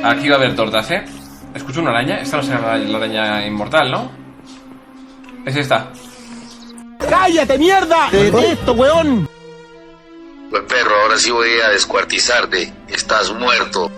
Aquí va a haber tortas, ¿eh? Escucho una araña. Esta no será la araña inmortal, ¿no? Es esta. ¡Cállate, mierda! ¡Te detesto, weón! Pues perro, ahora sí voy a descuartizarte. Estás muerto.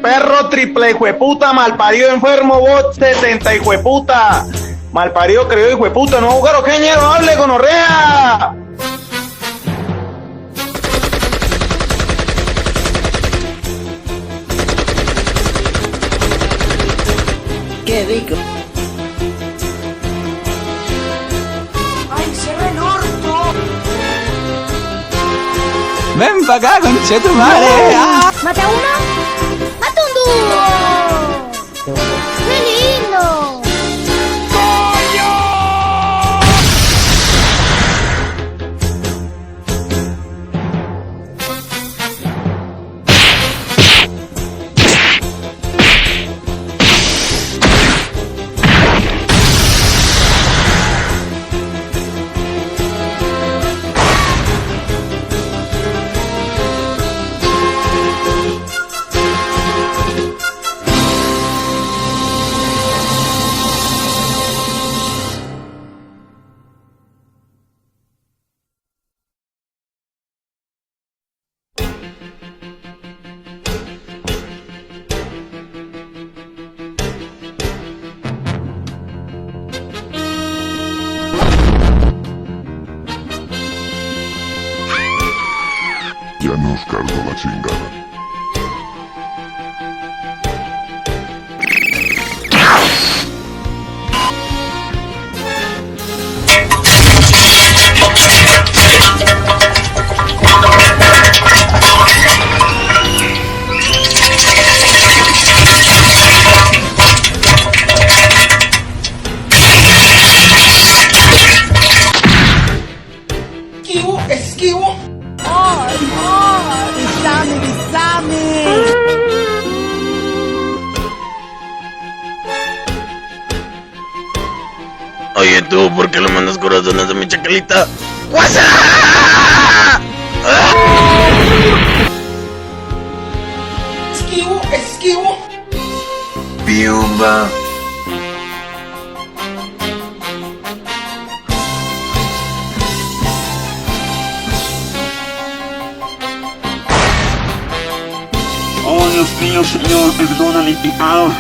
Perro triple hijueputa, malparido enfermo, bot 70 hijueputa. Malparido creo hijueputa, no jugar o queñero, hable gonorrea. Qué rico. ¡Ay, se ve el orto! Ven pa' acá, conchetumare. ¡Ah! ¿Mata uno? ¡Mata un dúo! ¡Qué lindo! Ya nos cargó la chingada. ¡Esquivo! ¡Besame, besame! Oye tú, ¿por qué le mandas corazones a mi chacalita? ¡Guasa! ¡Esquivo! Piumba. Oh, Dios mío, Señor, perdona mi pecado.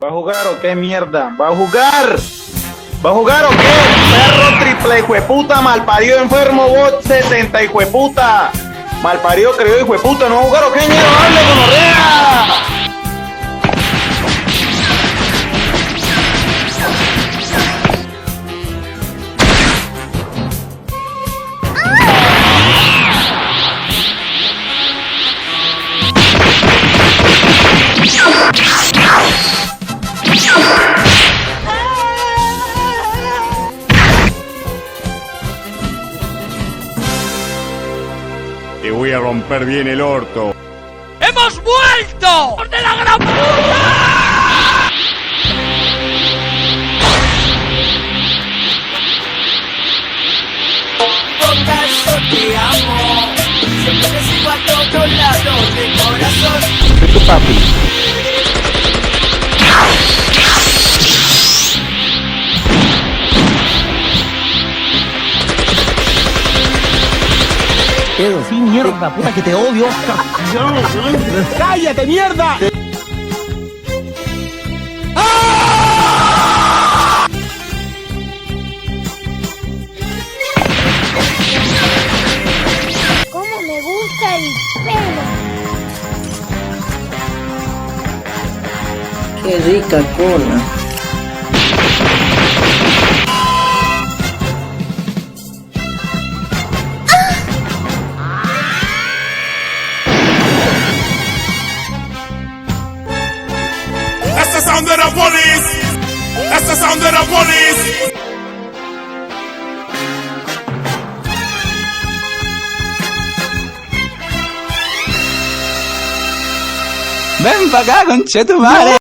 ¿Va a jugar o qué mierda? ¿Va a jugar? ¿Va a jugar o qué? Perro triple hijueputa, malparido enfermo, bot 70 hijueputa. Malparido creo hijueputa, no va a jugar o qué ñero, hable gonorrea. Te voy a romper bien el orto. ¡Hemos vuelto! ¡De la gran puta! Por tanto te amo. Siempre te sigo a todos lados de corazón. Soy tu papi. Sí, mierda, puta que te odio. ¡Cállate, mierda! ¿Cómo me gusta el pelo? Qué rica cola. That's the sound of the police. That's the sound of the police. Ven pa' acá, conchetumare.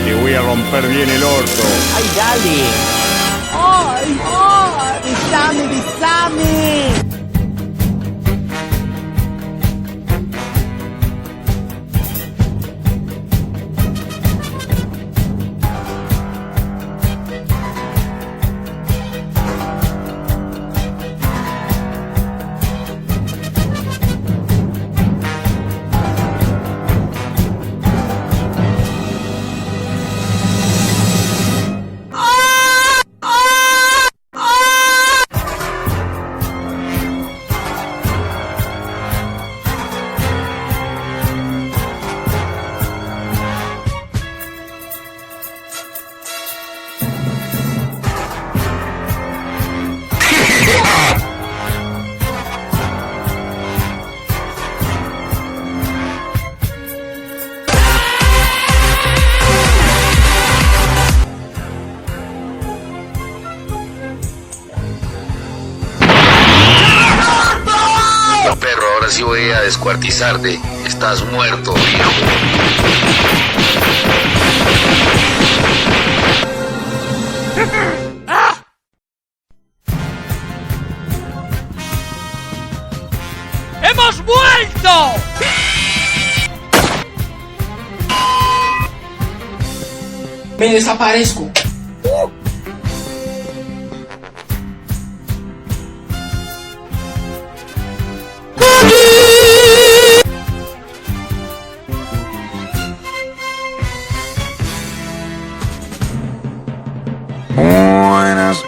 Te voy a romper bien el orto. ¡Ay, dale! ¡Ay, ay! ¡Besame, besame! Perro, ahora sí voy a descuartizarte. Estás muerto, viejo. ¡Hemos vuelto! Me desaparezco. Buenas.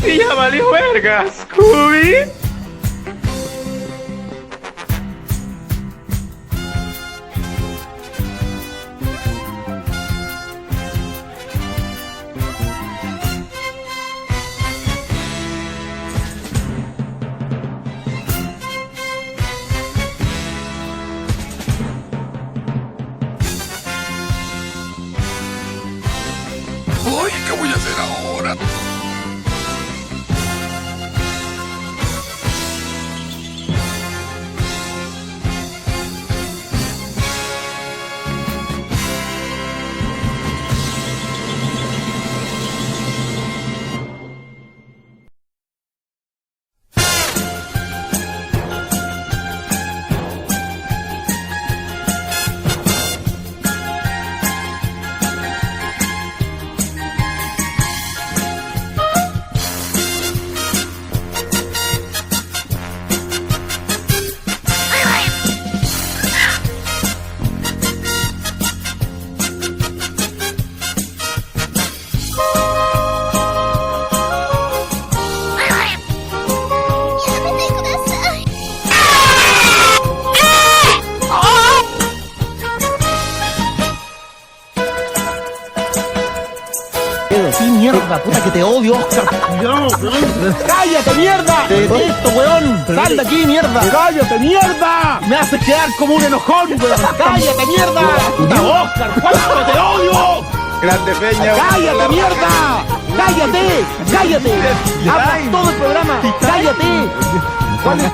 Y ya valió verga, Scooby. Uy, ¿qué voy a hacer ahora? Sí, mierda, puta que te odio, Oscar. ¡Cállate, mierda! Te detesto, weón. Sal de aquí, mierda. ¡Cállate, mierda! Me haces quedar como un enojón, weón. ¡Cállate, mierda! ¡Puta, Oscar! ¡Cuánto te odio! Grande Peña. ¡Cállate, mierda! ¡Cállate! ¡Cállate! ¡Hablas todo el programa! ¡Cállate! ¿Cuál es?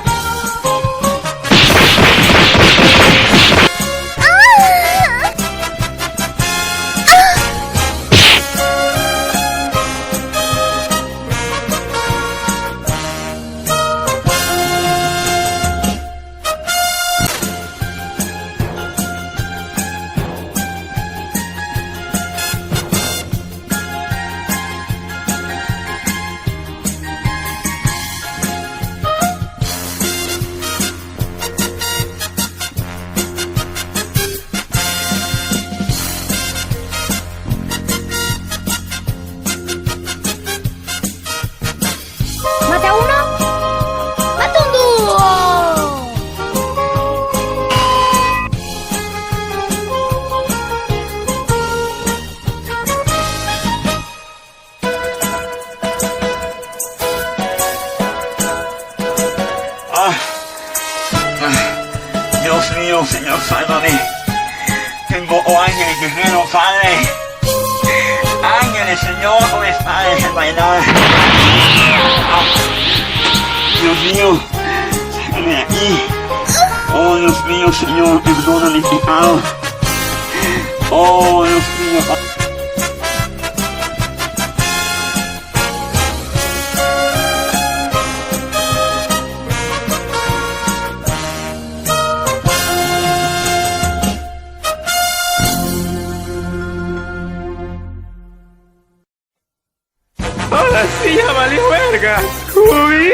Dios mío, Señor, sálvame. Invoco ángeles, guerreros, Padre. Ángeles, Señor, con espadas envainadas. Dios mío, sácame de aquí. Oh, Dios mío, Señor, perdona mi pecado. Oh, Dios mío. Ahora sí, ya valí verga. Uy.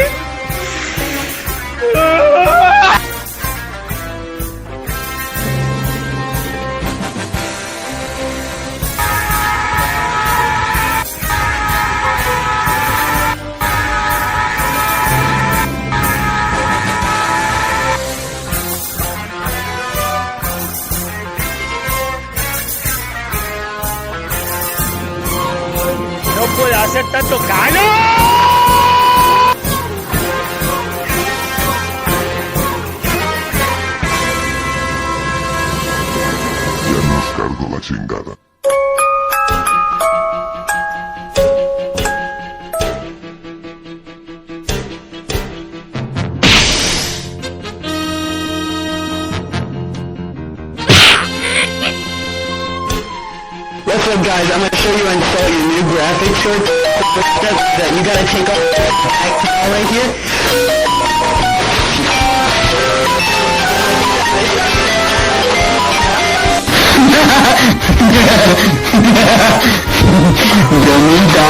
No puede hacer tanto calor. Ya nos cargo la chingada. What's up, guys? I'm gonna show you and install your new graphics card. That you gotta take off the back panel right here. Bonita.